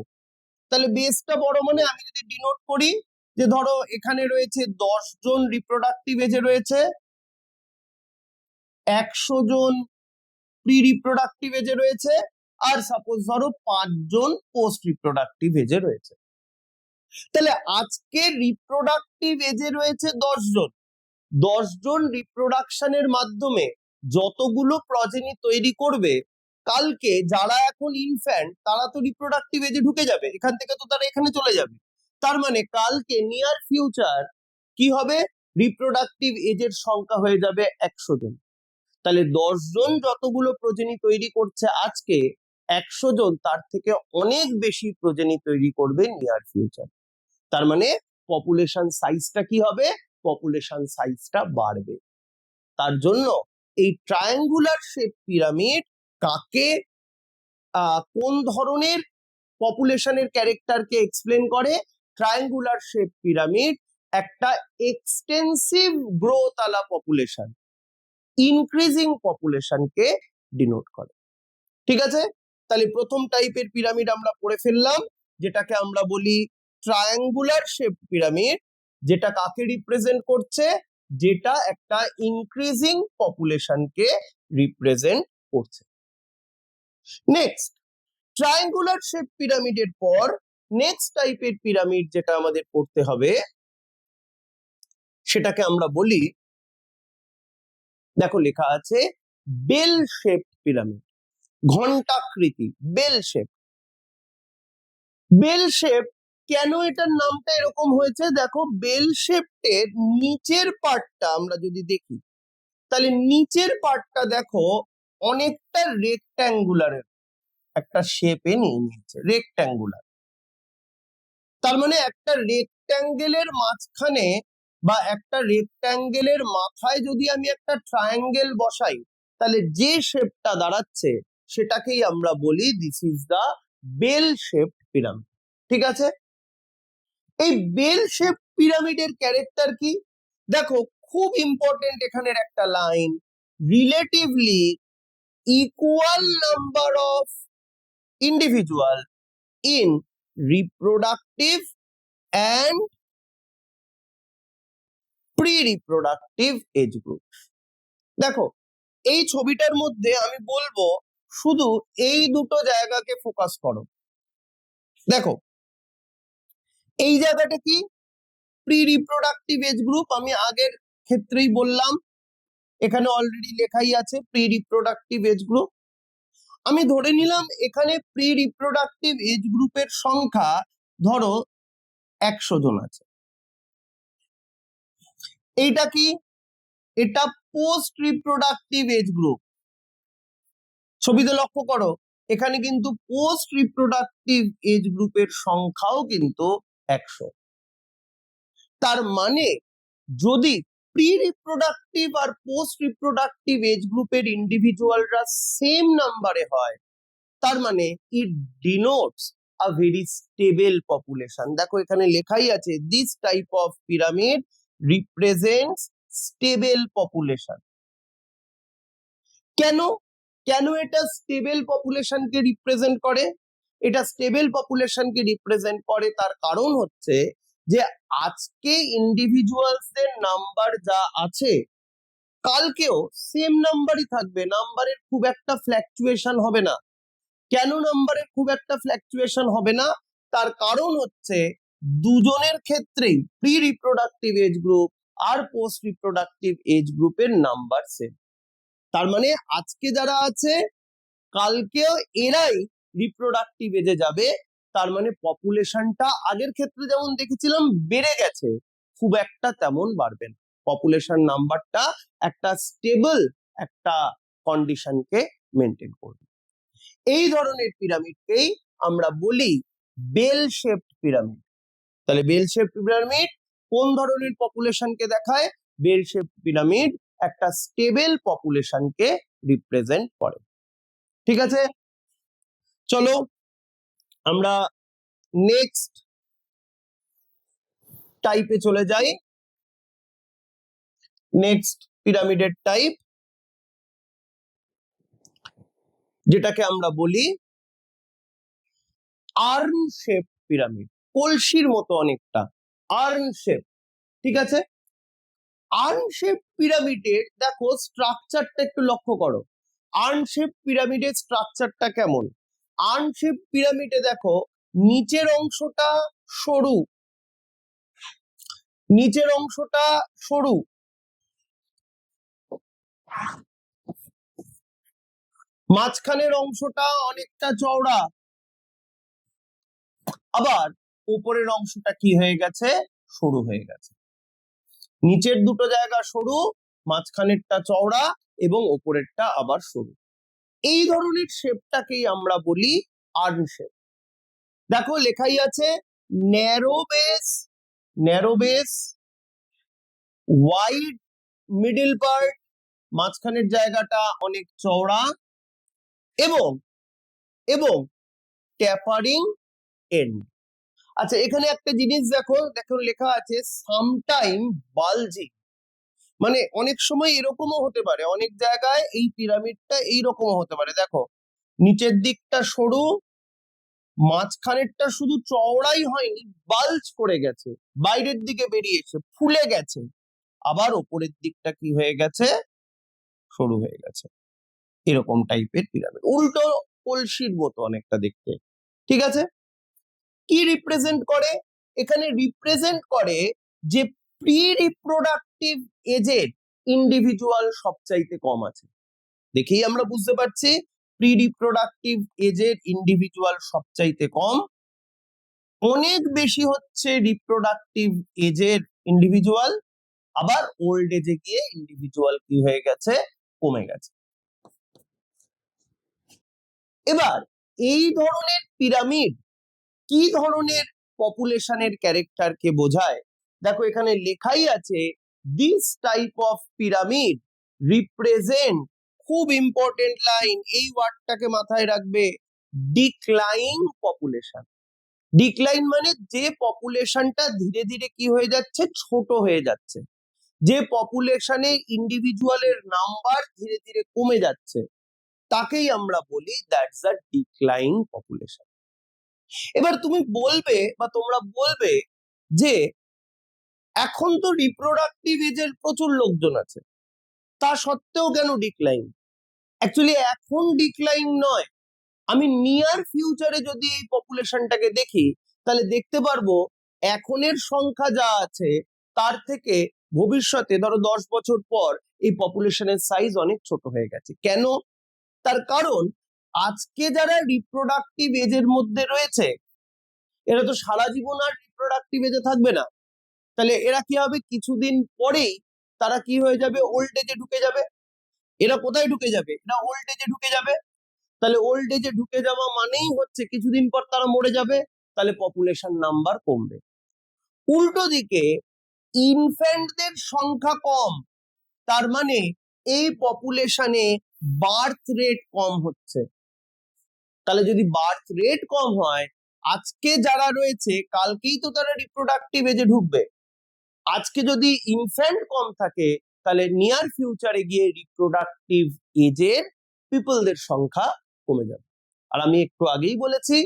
তাহলে বেসটা বড় মানে আমি যদি ডিনোট করি যে ধরো এখানে রয়েছে 10 জন রিপ্রোডাক্টিভ এজে রয়েছে, 100 জন প্রি রিপ্রোডাক্টিভ এজে রয়েছে, আর সাপোজ ধরো 5 জন পোস্ট রিপ্রোডাক্টিভ এজে রয়েছে। তাহলে আজকে রিপ্রোডাক্টিভ এজে রয়েছে 10 জন। 10 জন রিপ্রোডাকশনের মাধ্যমে যতগুলো প্রজেনি তৈরি করবে, কালকে যারা এখন ইনফ্যান্ট তারা তো রিপ্রোডাক্টিভ এজে ঢুকে যাবে, এখান থেকে তো তারা এখানে চলে যাবে। তার মানে কালকে নিয়ার ফিউচার কি হবে? রিপ্রোডাক্টিভ এজের সংখ্যা হয়ে যাবে 100 জন। তাহলে 10 জন যতগুলো প্রজেনি তৈরি করছে আজকে, 100 জন তার থেকে অনেক বেশি প্রজেনি তৈরি করবে নিয়ার ফিউচার। তার মানে পপুলেশন সাইজটা কি হবে? পপুলেশন সাইজটা বাড়বে। তার জন্য এই ট্রায়াঙ্গুলার শেপ পিরামিড কাকে কোন ধরনের পপুলেশনের ক্যারেক্টারকে এক্সপ্লেন করে? ট্রায়াঙ্গুলার শেপ পিরামিড একটা এক্সটেন্সিভ গ্রোথ আলা পপুলেশন, ইনক্রিজিং পপুলেশনকে ডিনোট করে। ঠিক আছে? তাহলে প্রথম টাইপের পিরামিড আমরা পড়ে ফেললাম, যেটাকে আমরা বলি ট্রায়াঙ্গুলার শেপ পিরামিড, যেটা কাকে রিপ্রেজেন্ট করছে? যেটা একটা ইনক্রিজিং পপুলেশনকে রিপ্রেজেন্ট করছে। নেক্সট, ট্রায়াঙ্গুলার শেপ পিরামিডের পর নেক্সট টাইপের পিরামিড যেটা আমাদের পড়তে হবে, সেটাকে আমরা বলি, দেখো লেখা আছে বেল শেপ পিরামিড, ঘণ্টাকৃতি, বেল শেপ। বেল শেপ কেন এটার নামটা এরকম হয়েছে? দেখো, বেল শেপের নিচের পার্টটা আমরা যদি দেখি, তাহলে নিচের পার্টটা দেখো অনেকটা রেক্ট্যাঙ্গুলারের একটা শেপে নিয়ে নিয়েছে, রেক্ট্যাঙ্গুলার। তার মানে একটা রেক্ট্যাঙ্গেলের মাঝখানে বা একটা রেক্ট্যাঙ্গেলের মাথায় যদি আমি একটা ট্রায়াঙ্গেল বসাই, তাহলে যে শেপটা দাঁড়াচ্ছে সেটাকেই আমরা বলি this is the bell shape pyramid. ঠিক আছে? এই বেল শেপ পিরামিডের ক্যারেক্টার কি? দেখো, খুব ইম্পর্টেন্ট এখানের একটা line, relatively equal number of individual in reproductive and pre reproductive age group. দেখো, এই ছবিটার মধ্যে আমি বলবো শুধু এই দুটো জায়গাকে ফোকাস করো। দেখো, এই জায়গাটা কি? Pre reproductive age group. আমি আগের ক্ষেত্রেই বললাম, এখানে অলরেডি লেখাই আছে প্রি রিপ্রোডাক্টিভ এজ গ্রুপ। আমি ধরে নিলাম এখানে প্রি রিপ্রোডাক্টিভ এজ গ্রুপের সংখ্যা ধরো 100 জন আছে। এইটা কি? এটা পোস্ট রিপ্রোডাক্টিভ এজ গ্রুপ। ছবিতে লক্ষ্য করো, এখানে কিন্তু পোস্ট রিপ্রোডাক্টিভ এজ গ্রুপের সংখ্যাও কিন্তু 100। তার মানে যদি প্রি রিপ্রোডাক্টিভ আর পোস্ট রিপ্রোডাক্টিভ এজ গ্রুপের ইন্ডিভিজুয়ালরা সেম নাম্বারে হয়, তার মানে it denotes a very stable population. দেখো এখানে লেখাই আছে this type of pyramid represents stable population. কেন কেন এটা স্টেবল পপুলেশনকে রিপ্রেজেন্ট করে? এটা স্টেবল পপুলেশনকে রিপ্রেজেন্ট করে তার কারণ হচ্ছে যে আজকে ইন্ডিভিজুয়ালসদের নাম্বার যা আছে কালকেও সেম নাম্বারই থাকবে, নাম্বারের খুব একটা ফ্ল্যাকচুয়েশন হবে না। কেন নাম্বারের খুব একটা ফ্ল্যাকচুয়েশন হবে না? তার কারণ হচ্ছে দুজনের ক্ষেত্রেই প্রি রিপ্রোডাক্টিভ এজ গ্রুপ আর পোস্ট রিপ্রোডাক্টিভ এজ গ্রুপের নাম্বার সেম। তার মানে আজকে যারা আছে কালকেও এরাই রিপ্রোডাক্টিভ এজে যাবে। তার মানে পপুলেশনটা আগের ক্ষেত্রে যেমন দেখেছিলাম বেড়ে গেছে, খুব একটা তেমন বাড়বে না। পপুলেশন নাম্বারটা একটা স্টেবল একটা কন্ডিশনকে মেনটেন করবে। এই ধরনের পিরামিডকেই আমরা বলি বেল শেপড পিরামিড। তাহলে বেল শেপড পিরামিড কোন ধরনের পপুলেশনকে দেখায়? বেল শেপড পিরামিড একটা স্টেবল পপুলেশনকে রিপ্রেজেন্ট করে। ঠিক আছে, চলো আমরা নেক্সট টাইপে চলে যাই। নেক্সট পিরামিডের টাইপ যেটাকে আমরা বলি আর্ন শেপ পিরামিড। কলসির মতো অনেকটা, আর্ন শেপ। ঠিক আছে, আর্ন শেপ পিরামিডের দেখো স্ট্রাকচারটা একটু লক্ষ্য করো। আর্ন শেপ পিরামিডের স্ট্রাকচারটা কেমন? আর্ন শেপ পিরামিডে দেখো নিচের অংশটা সরু, নিচের অংশটা সরু, মাঝখানের অংশটা অনেকটা চওড়া, আবার উপরের অংশটা কি হয়ে গেছে? সরু হয়ে গেছে। নিচের দুটো জায়গা সরু, মাঝখানেরটা চওড়া এবং উপরেরটা আবার সরু। এই ধরনের শেপটাকেই আমরা বলি আর্ন শেপ। দেখো লেখাই আছে narrow base, narrow base, wide middle part, মাঝখানের জায়গাটা অনেক চওড়া এবং এবং ট্যাপারিং এন্ড। আচ্ছা এখানে একটা জিনিস দেখো, দেখো লেখা আছে সামটাইম বালজিং, মানে অনেক সময় এরকমও হতে পারে, অনেক জায়গায় এই পিরামিডটা এইরকমও হতে পারে। দেখো নিচের দিকটা সরু, মাঝখানেরটা শুধু চওড়াই হয়নি, বাল্জ করে গেছে, বাইরের দিকে বেরিয়েছে, ফুলে গেছে, আবার ওপরের দিকটা কি হয়ে গেছে? সরু হয়ে গেছে। এরকম টাইপের পিরামিড, উল্টো কলসির মতো অনেকটা দেখতে। ঠিক আছে, কি রিপ্রেজেন্ট করে? এখানে রিপ্রেজেন্ট করে যে প্রি রিপ্রোডাক্টিভ এজের ইন্ডিভিজুয়াল সবচাইতে কম আছে। দেখেই আমরা বুঝতে পারছি প্রি রিপ্রোডাক্টিভ এজের ইন্ডিভিজুয়াল সবচাইতে কম, অনেক বেশি হচ্ছে রিপ্রোডাক্টিভ এজের ইন্ডিভিজুয়াল, আবার ওল্ড এজে গিয়ে ইন্ডিভিজুয়াল কি হয়ে গেছে? কমে গেছে। এবার এই ধরনের পিরামিড কি ধরনের পপুলেশনের ক্যারেক্টারকে বোঝায়? দেখো এখানে লেখাই আছে this type of pyramid represent, খুব ইম্পর্টেন্ট লাইন, এই ওয়ার্ডটাকে মাথায় রাখবে, ডিক্লাইন পপুলেশন। ডিক্লাইন মানে যে পপুলেশনটা ধীরে ধীরে কি হয়ে যাচ্ছে? ছোট হয়ে যাচ্ছে, যে পপুলেশনে ইন্ডিভিজুয়ালের নাম্বার ধীরে ধীরে কমে যাচ্ছে, তাকেই আমরা বলি দ্যাটস আ ডিক্লাইন পপুলেশন। এবার তুমি বলবে বা তোমরা বলবে যে এখন তো রিপ্রোডাক্টিভ এজের প্রচুর লোকজন আছে, তা সত্ত্বেও কেন ডিক্লাইন? অ্যাকচুয়ালি এখন ডিক্লাইন নয়, আমি নিয়ার ফিউচারে যদি এই পপুলেশনটাকে দেখি তাহলে দেখতে পারবো এখনের সংখ্যা যা আছে তার থেকে ভবিষ্যতে ধরো 10 বছর পর এই পপুলেশনের সাইজ অনেক ছোট হয়ে গেছে। কেন? তার কারণ আজকে যারা রিপ্রোডাক্টিভ এজের মধ্যে রয়েছে এরা তো সারা জীবন আর রিপ্রোডাক্টিভ এজে থাকবে না, তাহলে এরা কি হবে? কিছুদিন পরেই তারা কি হয়ে যাবে? ওল্ড এজে ঢুকে যাবে। এরা কোথায় ঢুকে যাবে? এরা ওল্ড এজে ঢুকে যাবে। তাহলে ওল্ড এজে ঢুকে যাওয়া মানেই হচ্ছে কিছুদিন পর তারা মরে যাবে, তাহলে পপুলেশন নাম্বার কমবে। উল্টো দিকে ইনফ্যান্টদের সংখ্যা কম, তার মানে এই পপুলেশনে বার্থ রেট কম হচ্ছে। তাহলে যদি বার্থ রেট কম হয়, আজকে যারা রয়েছে কালকেই তো তারা রিপ্রোডাক্টিভ এজে ঢুকবে। আজকে যদি ইনফ্যান্ট কম থাকে, তাহলে নিয়ার ফিউচারে গিয়ে রিপ্রোডাক্টিভ এজের পিপলদের সংখ্যা কমে যাবে। আর আমি একটু আগেই বলেছি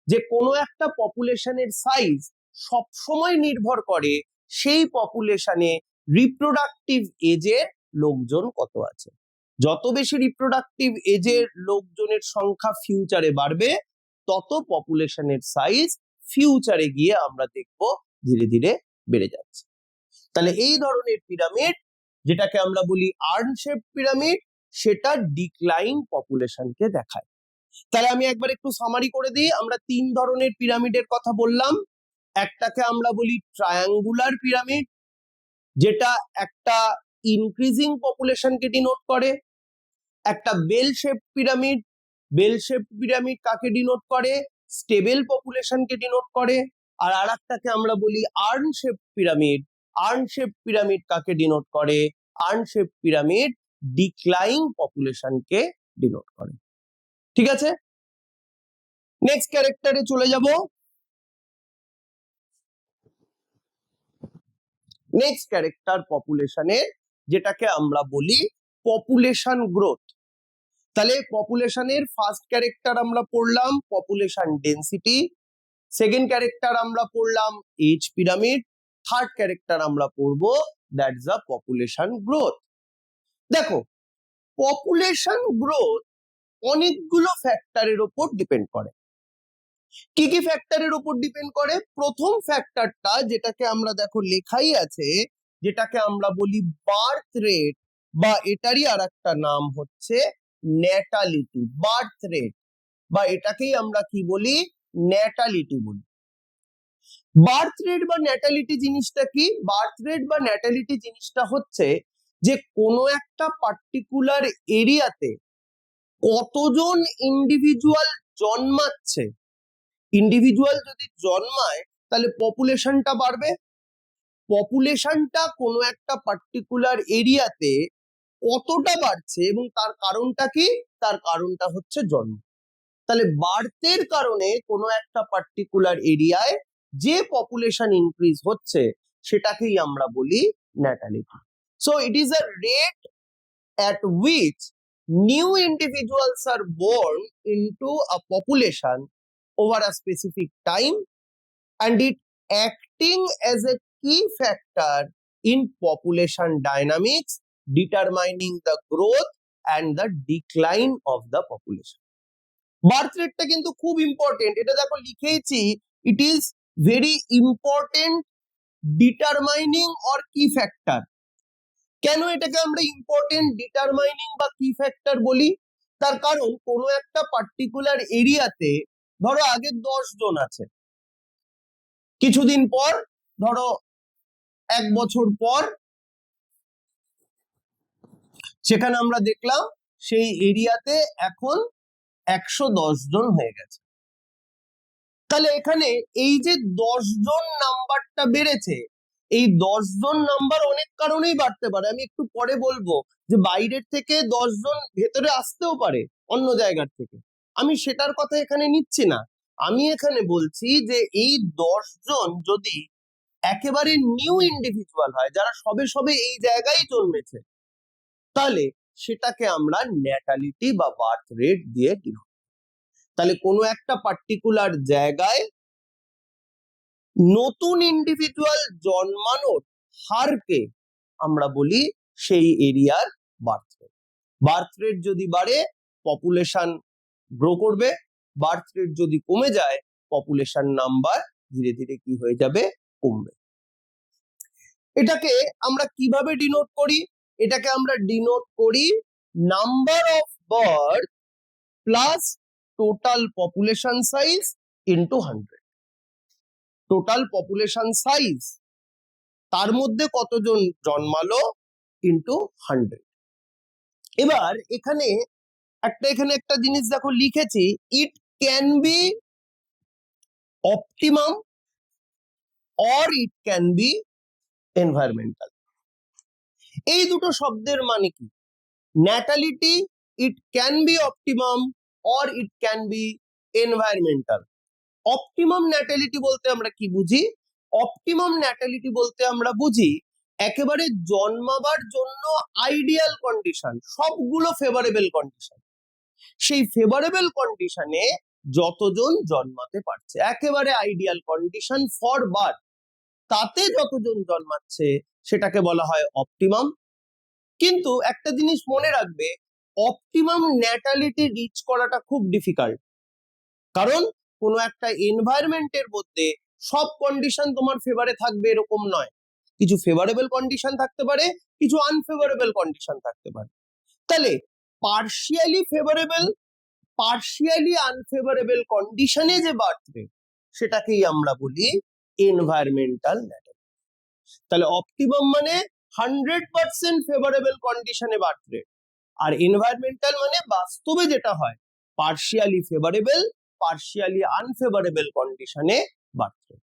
যে কোনো একটা পপুলেশনের সাইজ সবসময় নির্ভর করে সেই পপুলেশনে রিপ্রোডাক্টিভ এজের লোকজন কত আছে। যত বেশি রিপ্রোডাক্টিভ এজের লোকজনের সংখ্যা ফিউচারে বাড়বে, তত পপুলেশনের সাইজ ফিউচারে গিয়ে আমরা দেখব ধীরে ধীরে বেড়ে যাচ্ছে। তাহলে এই ধরনের পিরামিড, যেটাকে আমরা বলি আর্ন শেপ পিরামিড, সেটা ডিক্লাইন পপুলেশনকে দেখায়। তাহলে আমি একবার একটু সামারি করে দিই। আমরা তিন ধরনের পিরামিডের কথা বললাম। একটাকে আমরা বলি ট্রায়াঙ্গুলার পিরামিড, যেটা একটা ইনক্রিজিং পপুলেশনকে ডিনোট করে। একটা bell shape pyramid, bell shape pyramid কাকে ডিনোট করে? স্টেবল পপুলেশনকে ডিনোট করে। আর আরেকটাকে আমরা বলি urn shape pyramid. Urn shape pyramid কাকে ডিনোট করে? আর্ন শেপ পিরামিড ডিক্লাইন পপুলেশনকে ডিনোট করে। ঠিক আছে, নেক্সট ক্যারেক্টারে চলে যাব। নেক্সট ক্যারেক্টার পপুলেশনের, যেটাকে আমরা বলি পপুলেশন গ্রোথ। তাহলে পপুলেশনের ফার্স্ট ক্যারেক্টার আমরা পড়লাম পপুলেশন ডেন্সিটি, সেকেন্ড ক্যারেক্টার আমরা পড়লাম এজ পিরামিড, থার্ড ক্যারেক্টার আমরা পড়বো দ্যাটস দ্য পপুলেশন গ্রোথ। দেখো, পপুলেশন গ্রোথ অনেকগুলো ফ্যাক্টরের উপর ডিপেন্ড করে। কি কি ফ্যাক্টরের উপর ডিপেন্ড করে? প্রথম ফ্যাক্টরটা, যেটাকে আমরা দেখো লেখাই আছে, যেটাকে আমরা বলি বার্থ রেট, বা এটারই আর একটা নাম হচ্ছে ন্যাটালিটি। বার্থ রেট, বা এটাকেই আমরা কি বলি? ন্যাটালিটি বলি। বার্থ রেট বা ন্যাটালিটি জিনিসটা কি? বার্থ রেট বা ন্যাটালিটি জিনিসটা হচ্ছে যে কোনো একটা পার্টিকুলার এরিয়াতে কতজন ইন্ডিভিজুয়াল জন্মাচ্ছে। ইন্ডিভিজুয়াল যদি জন্মায়, তাহলে পপুলেশনটা বাড়বে। পপুলেশনটা কোনো একটা পার্টিকুলার এরিয়াতে কতটা বাড়ছে এবং তার কারণটা কি? তার কারণটা হচ্ছে জন্ম। তাহলে বার্থের কারণে কোনো একটা পার্টিকুলার এরিয়ায় যে পপুলেশন ইনক্রিজ হচ্ছে, সেটাকেই আমরা বলি natality. So it is a rate at which new individuals are born into a population over a specific time, and it acting as a key factor in population dynamics, determining the growth and the decline of the population. Birth রেটটা কিন্তু খুব important, এটা দেখো লিখেছি, it is very important determining or কি factor. কেন এটাকে আমরা ইম্পর্টেন্ট ডিটারমাইনিং বা কি ফ্যাক্টর বলি? তার কারণ কোনো একটা পার্টিকুলার এরিয়াতে ধরো আগে 10 জন আছে, কিছুদিন পর ধরো 1 বছর পর সেখানে আমরা দেখলাম সেই এরিয়াতে এখন 110 জন হয়ে গেছে। তাহলে এখানে এই যে 10 জন নাম্বারটা বেড়েছে, এই 10 জন নাম্বার অনেক কারণেই বাড়তে পারে। আমি একটু পরে বলবো যে বাইরের থেকে 10 জন ভেতরে আসতেও পারে অন্য জায়গার থেকে, আমি সেটার কথা এখানে নিচ্ছি না। আমি এখানে বলছি যে এই 10 জন যদি একেবারে নিউ ইন্ডিভিজুয়াল হয়, যারা সবে সবে এই জায়গায় জন্মেছে, তাহলে সেটাকে আমরা ন্যাটালিটি বা বার্থ রেট দিয়ে ডিনোট। তাহলে কোনো একটা পার্টিকুলার জায়গায় নতুন ইন্ডিভিজুয়াল জন্মানোর হারকে আমরা বলি সেই এরিয়ার বার্থ রেট। বার্থ রেট যদি বাড়ে, পপুলেশন গ্রো করবে। বার্থ রেট যদি কমে যায়, পপুলেশন নাম্বার ধীরে ধীরে কি হয়ে যাবে? কমবে। এটাকে আমরা কিভাবে ডিনোট করি? এটাকে আমরা ডিনোট করি number of birth plus total population size into 100। Total population size, তার মধ্যে কতজন জন্মালো, ইনটু 100। এবার এখানে একটা জিনিস দেখো লিখেছি, it can be optimum or it can be environmental. এই দুটো শব্দের মানে কি? Natality, it can be optimum or it can be environmental. Optimum natality বলতে আমরা কি বুঝি? অপটিমাম ন্যাটালিটি বলতে আমরা বুঝি একেবারে জন্মাবার জন্য আইডিয়াল কন্ডিশন, সবগুলো ফেভারেবল কন্ডিশন। সেই ফেভারেবল কন্ডিশনে যতজন জন্মাতে পারছে, একেবারে আইডিয়াল কন্ডিশন ফর বার্থ, তাতে যতজন জন্মাচ্ছে সেটাকে বলা হয় অপটিমাম। কিন্তু একটা জিনিস মনে রাখবে, অপটিমাম ন্যাটালিটি রিচ করাটা খুব ডিফিকাল্ট। কারণ কোনো একটা এনভায়রনমেন্টের মধ্যে সব কন্ডিশন তোমার ফেভারে থাকবে এরকম নয়। কিছু ফেভারেবল কন্ডিশন থাকতে পারে, কিছু আনফেভারেবল কন্ডিশন থাকতে পারে। তাহলে পার্শিয়ালি ফেভারেবল, পার্শিয়ালি আনফেভারেবল কন্ডিশনে যে বার্থ রেট, সেটাকেই আমরা বলি এনভায়রনমেন্টাল ন্যাটালিটি। তাহলে অপটিমাম মানে 100% ফেভারেবল কন্ডিশনে বার্থ রেট, আর এনভায়রনমেন্টাল মানে বাস্তবে যেটা হয় পার্শিয়ালি ফেভারেবল, পার্শিয়ালি আনফেভারেবল কন্ডিশনে বার্থ রেট।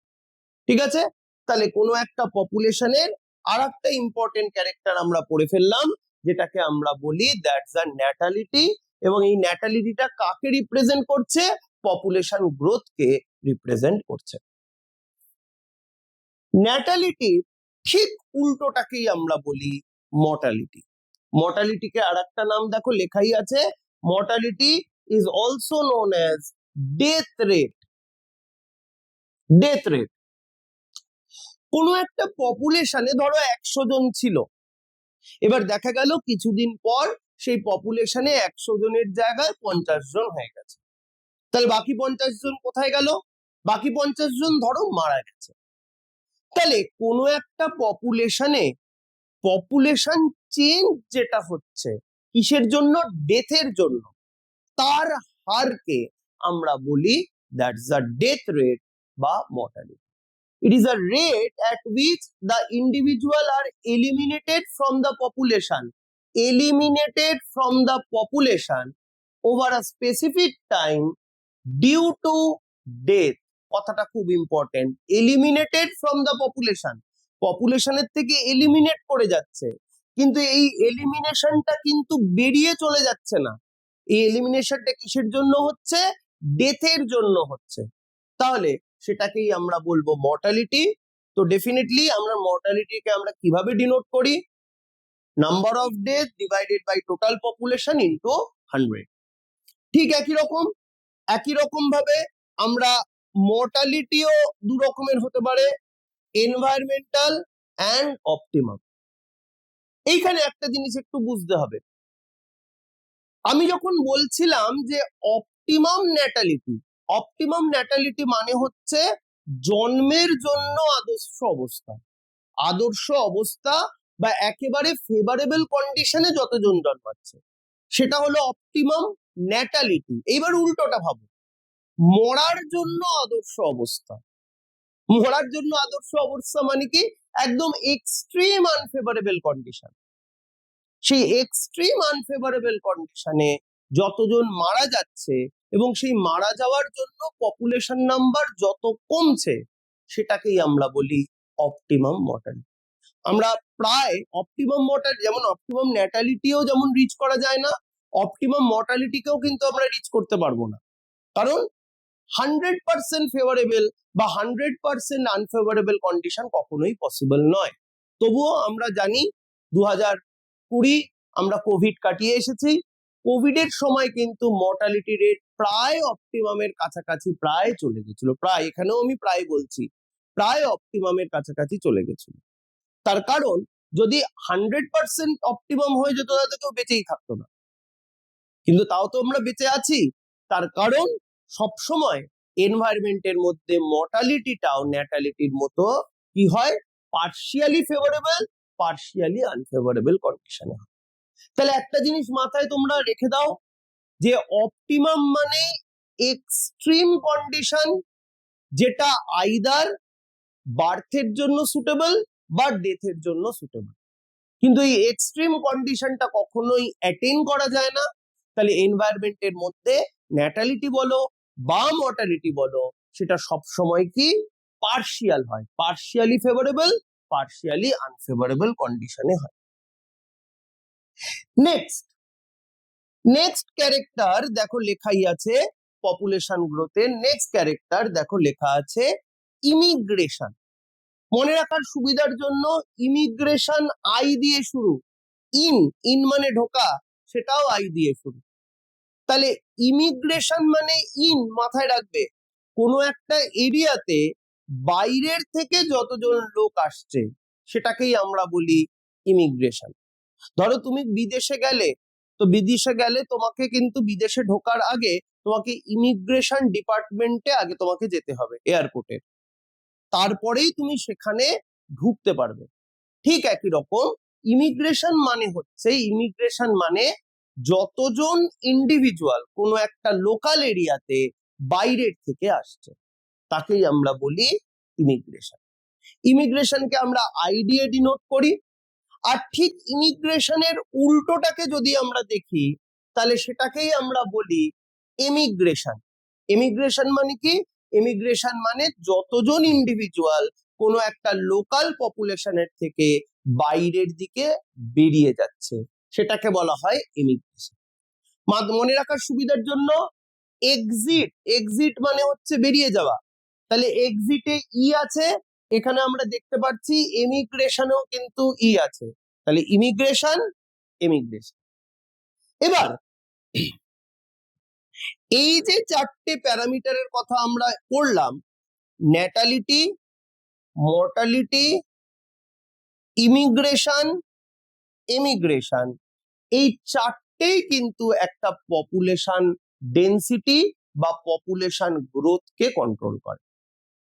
ঠিক আছে? তাহলে কোনো একটা পপুলেশনের আর একটা ইম্পর্টেন্ট ক্যারেক্টার আমরা পড়ে ফেললাম, যেটাকে আমরা বলি দ্যাটস দ্য ন্যাটালিটি। এবং এই ন্যাটালিটিটা কাকে রিপ্রেজেন্ট করছে? পপুলেশন গ্রোথকে রিপ্রেজেন্ট করছে। ন্যাটালিটি ঠিক উল্টোটাকেই আমরা বলি মর্টালিটি। মর্টালিটিকে আর একটা নাম দেখো লেখাই আছে, mortality is also known as death rate. Death rate. কোনো একটা পপুলেশনে ধরো 100 জন ছিল, এবার দেখা গেল কিছুদিন পর সেই পপুলেশনে 100 জনের জায়গায় 50 জন হয়ে গেছে। তাহলে বাকি 50 জন কোথায় গেল? বাকি 50 জন ধরো মারা গেছে। তাহলে কোনো একটা পপুলেশনে পপুলেশন চেঞ্জ যেটা হচ্ছে কিসের জন্য? ডেথের জন্য। তার হারকে আমরা বলি দ্যাটস দ্য ডেথ রেট বা mortality. It is a rate at which the individual are eliminated from the population, eliminated from the population over a specific time due to death. কথাটা খুব important, eliminated from the population. পপুলেশনের থেকে eliminate করে যাচ্ছে, কিন্তু এই এলিমিনেশনটা কিন্তু বেরিয়ে চলে যাচ্ছে না। এই এলিমিনেশনটা কিসের জন্য হচ্ছে? ডেথের জন্য হচ্ছে। তাহলে সেটাকেই আমরা বলবো মর্টালিটি। তো ডেফিনেটলি আমরা মর্টালিটিকে আমরা কিভাবে ডিনোট করি? Number of death divided by total population into 100। ঠিক একই রকম ভাবে আমরা মর্টালিটিও দু রকমের হতে পারে, এনভায়রনমেন্টাল অ্যান্ড অপটিমাম। এইখানে একটা জিনিস একটু বুঝতে হবে, আমি যখন বলছিলাম যে অপটিমাম ন্যাটালিটি, অপটিমাম ন্যাটালিটি মানে হচ্ছে জন্মের জন্য আদর্শ অবস্থা, আদর্শ অবস্থা বা একেবারে ফেভারেবল কন্ডিশনে যতজন জন্মাচ্ছে সেটা হলো অপটিমাম ন্যাটালিটি। এইবার উল্টোটা ভাবো, মরার জন্য আদর্শ অবস্থা। মরার জন্য আদর্শ অবস্থা মানে কি? একদম এক্সট্রিম আনফেভারেবল কন্ডিশন। সেই এক্সট্রিম আনফেভারেবল কন্ডিশনে যতজন মারা যাচ্ছে এবং সেই মারা যাওয়ার জন্য পপুলেশন নাম্বার যত কমছে সেটাকেই আমরা বলি অপটিমাম মর্টালিটি। আমরা প্রায় অপটিমাম মর্টালিটি, যেমন অপটিমাম ন্যাটালিটিও যেমন রিচ করা যায় না, অপটিমাম মর্টালিটিকেও কিন্তু আমরা রিচ করতে পারবো না। কারণ 100% ফেভারেবল বা 100% আনফেভারেবল কন্ডিশন কখনোই পসিবল নয়। তবুও আমরা জানি 2020 আমরা কোভিড কাটিয়ে এসেছি। কোভিড এর সময় কিন্তু মর্টালিটি রেট প্রায় অপটিমামের কাছাকাছি প্রায় চলে গেছিল, প্রায়, এখানেও আমি প্রায় বলছি, প্রায় অপটিমামের কাছাকাছি চলে গেছিল। তার কারণ যদি 100% অপটিমাম হয়ে যেত তাহলে কেউ বেঁচেই থাকতো না, কিন্তু তাও তো আমরা বেঁচে আছি। তার কারণ সবসময় এনভায়রনমেন্টের মধ্যে মর্টালিটিটাও ন্যাটালিটির মতো কি হয়? পার্শিয়ালি ফেভারেবল, পার্শিয়ালি আনফেভারেবল কন্ডিশনে হয়। তাহলে একটা জিনিস মাথায় তোমরা রেখে দাও যে অপটিমাম মানে এক্সট্রিম কন্ডিশন, যেটা আইদার বার্থের জন্য সুটেবল বা ডেথের জন্য সুটেবল, কিন্তু এই এক্সট্রিম কন্ডিশনটা কখনোই অ্যাটেইন করা যায় না। তাহলে এনভায়রনমেন্টের মধ্যে ন্যাটালিটি বলো বা মর্টালিটি বলো, সেটা সবসময় কি পার্শিয়াল হয়, পার্শিয়ালি ফেভারেবল পার্শিয়ালি আনফেভারেবল কন্ডিশনে হয়। নেক্সট ক্যারেক্টার দেখো লেখাই আছে পপুলেশন গ্রোথের নেক্সট ক্যারেক্টার দেখো লেখা আছে ইমিগ্রেশন। মনে রাখার সুবিধার জন্য ইমিগ্রেশন আই দিয়ে শুরু, ইন মানে ঢোকা, সেটাও আই দিয়ে শুরু। তাহলে ইমিগ্রেশন মানে মাথায় রাখবে কোনো একটা এরিয়াতে বাইরের থেকে যতজন লোক আসছে সেটাকেই আমরা বলি ইমিগ্রেশন। ধরো তুমি বিদেশে গেলে, তো বিদেশে গেলে তোমাকে কিন্তু বিদেশে ঢোকার আগে তোমাকে ইমিগ্রেশন ডিপার্টমেন্টে আগে তোমাকে যেতে হবে এয়ারপোর্টে, তারপরেই তুমি সেখানে ঢুকতে পারবে। ঠিক একই রকম ইমিগ্রেশন মানে যতজন ইন্ডিভিজুয়াল কোনো একটা লোকাল এরিয়াতে বাইরের থেকে আসছে তাকেই আমরা বলি ইমিগ্রেশন। ইমিগ্রেশনকে আমরা আই দিয়ে ডিনোট করি। আর ঠিক ইমিগ্রেশনের উল্টোটাকে যদি আমরা দেখি তাহলে সেটাকেই আমরা বলি এমিগ্রেশন। এমিগ্রেশন মানে কি? এমিগ্রেশন মানে যতজন ইন্ডিভিজুয়াল কোনো একটা লোকাল পপুলেশনের থেকে বাইরের দিকে বেরিয়ে যাচ্ছে সেটাকে বলা হয় এমিগ্রেশন। মনে রাখার সুবিধার জন্য এক্সিট মানে হচ্ছে বেরিয়ে যাওয়া, তাহলে এক্সিটে ই আছে, এখানে আমরা দেখতে পাচ্ছি এমিগ্রেশনও কিন্তু ই আছে, তাহলে এমিগ্রেশন। এবার এই যে চারটে প্যারামিটারের কথা আমরা পড়লাম, ন্যাটালিটি, মর্টালিটি, ইমিগ্রেশন, এমিগ্রেশন, এই চারটেই কিন্তু একটা পপুলেশন ডেনসিটি বা পপুলেশন গ্রোথকে কন্ট্রোল করে।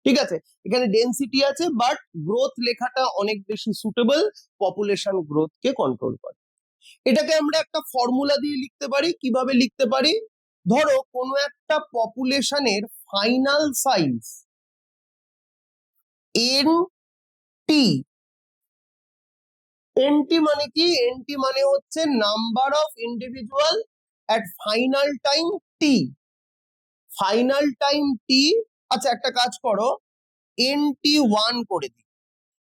ঠিক আছে, এখানে ডেনসিটি আছে বাট গ্রোথ লেখাটা অনেক বেশি সুটেবল, পপুলেশন গ্রোথকে কন্ট্রোল করে। এটাকে আমরা একটা ফর্মুলা দিয়ে লিখতে পারি। কিভাবে লিখতে পারি? ধরো কোনো একটা পপুলেশনের ফাইনাল সাইজ এনটি মানে কি? এনটি মানে হচ্ছে number of individual at final time T. Final time T, আচ্ছা একটা কাজ করো, NT1 করে দিই।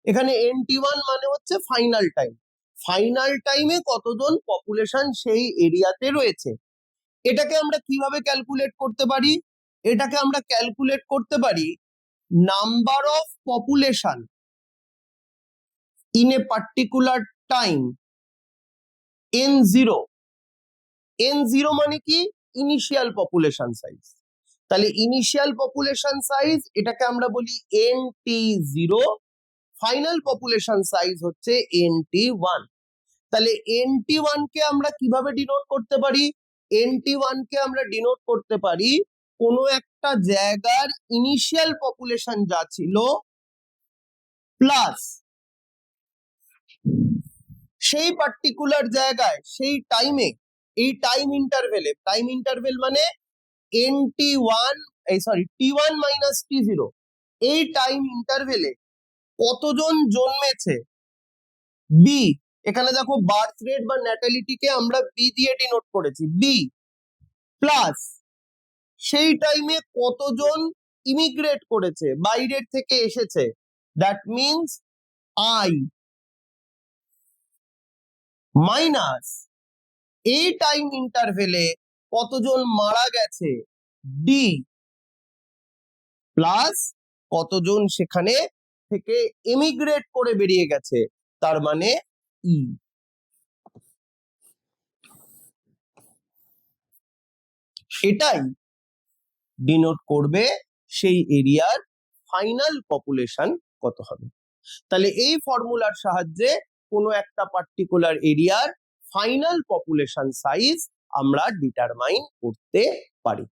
এখানে NT1 মানে হচ্ছে ফাইনাল টাইম, ফাইনাল টাইমে কতজন পপুলেশন সেই এরিয়াতে রয়েছে। এটাকে আমরা কিভাবে ক্যালকুলেট করতে পারি? এটাকে আমরা ক্যালকুলেট করতে পারি number of population in a particular time N0। N0 মানে কি? Initial population size. তাহলে ইনিশিয়াল পপুলেশন সাইজ এটাকে আমরা বলি NT0, ফাইনাল পপুলেশন সাইজ হচ্ছে NT1। তাহলে NT1 কে আমরা কিভাবে ডিনোট করতে পারি? NT1 কে আমরা ডিনোট করতে পারি কোনো একটা জায়গার ইনিশিয়াল পপুলেশন যা ছিল প্লাস সেই পার্টিকুলার জায়গায় সেই টাইমে, এই টাইম ইন্টারভেল মানে T1 মাইনাস T0, এই টাইম ইন্টারভেলে কতজন জন্মেছে বি। এখানে দেখো বার্থ রেট বা ন্যাটালিটিকে আমরা বি দিয়ে ডিনোট করেছি, বি প্লাস সেই টাইমে কতজন ইমিগ্রেট করেছে, বাইরের থেকে এসেছে, দ্যাট মিনস আই, মাইনাস এই টাইম ইন্টারভেলে কতজন মারা গেছে ডি, প্লাস কতজন সেখানে থেকে এমিগ্রেট করে বেরিয়ে গেছে তার মানে ই। সেটাই ডিনোট করবে সেই এরিয়ার ফাইনাল পপুলেশন কত হবে। তাহলে এই ফর্মুলার সাহায্যে কোনো একটা পার্টিকুলার এরিয়ার ফাইনাল পপুলেশন সাইজ আমরা ডিটারমাইন করতে পারি।